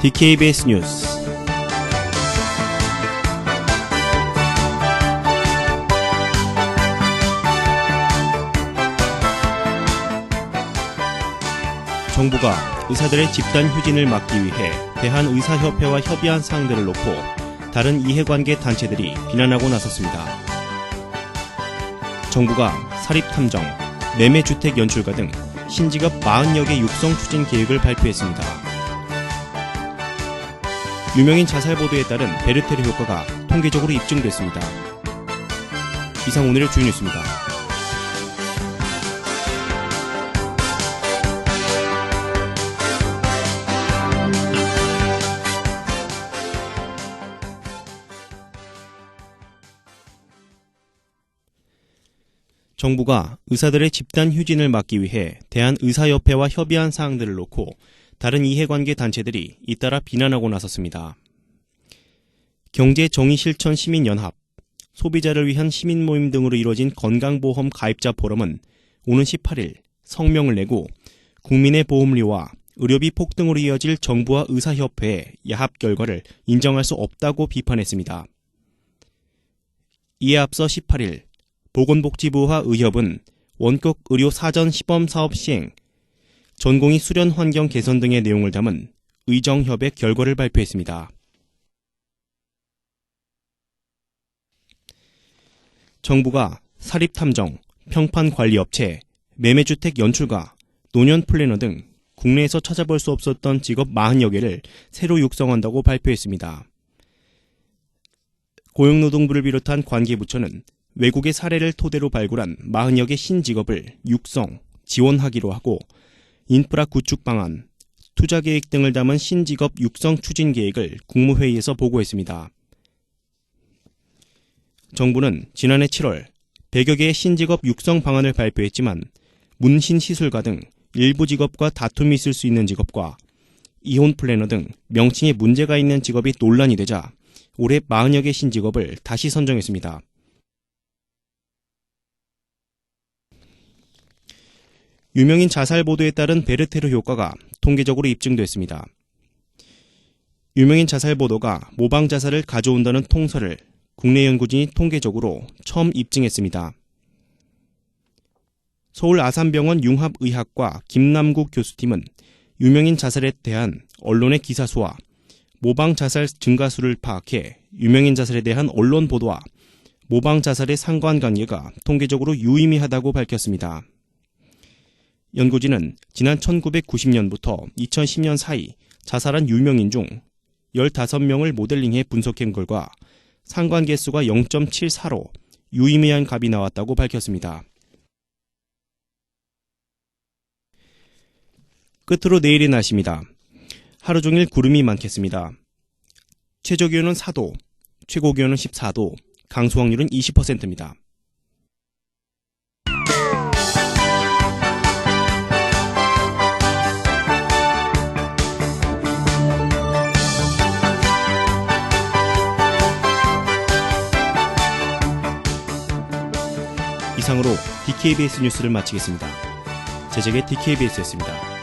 DKBS 뉴스. 정부가 의사들의 집단 휴진을 막기 위해 대한의사협회와 협의한 사항들을 놓고 다른 이해관계 단체들이 비난하고 나섰습니다. 정부가 사립탐정, 매매주택 연출가 등 신직업 40여 개 육성 추진 계획을 발표했습니다. 유명인 자살 보도에 따른 베르테르 효과가 통계적으로 입증됐습니다. 이상 오늘의 주요 뉴스입니다. 정부가 의사들의 집단 휴진을 막기 위해 대한의사협회와 협의한 사항들을 놓고 다른 이해관계 단체들이 잇따라 비난하고 나섰습니다. 경제정의실천시민연합, 소비자를 위한 시민모임 등으로 이뤄진 건강보험 가입자 포럼은 오는 18일 성명을 내고 국민의 보험료와 의료비 폭등으로 이어질 정부와 의사협회의 야합 결과를 인정할 수 없다고 비판했습니다. 이에 앞서 18일 보건복지부와 의협은 원격 의료 사전 시범 사업 시행, 전공의 수련 환경 개선 등의 내용을 담은 의정협의 결과를 발표했습니다. 정부가 사립탐정, 평판관리업체, 매매주택 연출가, 노년 플래너 등 국내에서 찾아볼 수 없었던 직업 40여 개를 새로 육성한다고 발표했습니다. 고용노동부를 비롯한 관계부처는 외국의 사례를 토대로 발굴한 40여 개 신직업을 육성, 지원하기로 하고 인프라 구축 방안, 투자 계획 등을 담은 신직업 육성 추진 계획을 국무회의에서 보고했습니다. 정부는 지난해 7월 100여 개의 신직업 육성 방안을 발표했지만 문신시술가 등 일부 직업과 다툼이 있을 수 있는 직업과 이혼 플래너 등 명칭에 문제가 있는 직업이 논란이 되자 올해 40여 개 신직업을 다시 선정했습니다. 유명인 자살 보도에 따른 베르테르 효과가 통계적으로 입증됐습니다. 유명인 자살 보도가 모방 자살을 가져온다는 통설을 국내 연구진이 통계적으로 처음 입증했습니다. 서울 아산병원 융합의학과 김남국 교수팀은 유명인 자살에 대한 언론의 기사 수와 모방 자살 증가수를 파악해 유명인 자살에 대한 언론 보도와 모방 자살의 상관관계가 통계적으로 유의미하다고 밝혔습니다. 연구진은 지난 1990년부터 2010년 사이 자살한 유명인 중 15명을 모델링해 분석한 결과 상관계수가 0.74로 유의미한 값이 나왔다고 밝혔습니다. 끝으로 내일의 날씨입니다. 하루 종일 구름이 많겠습니다. 최저기온은 4도, 최고기온은 14도, 강수 확률은 20%입니다. 이상으로 DKBS 뉴스를 마치겠습니다. 제작의 DKBS였습니다.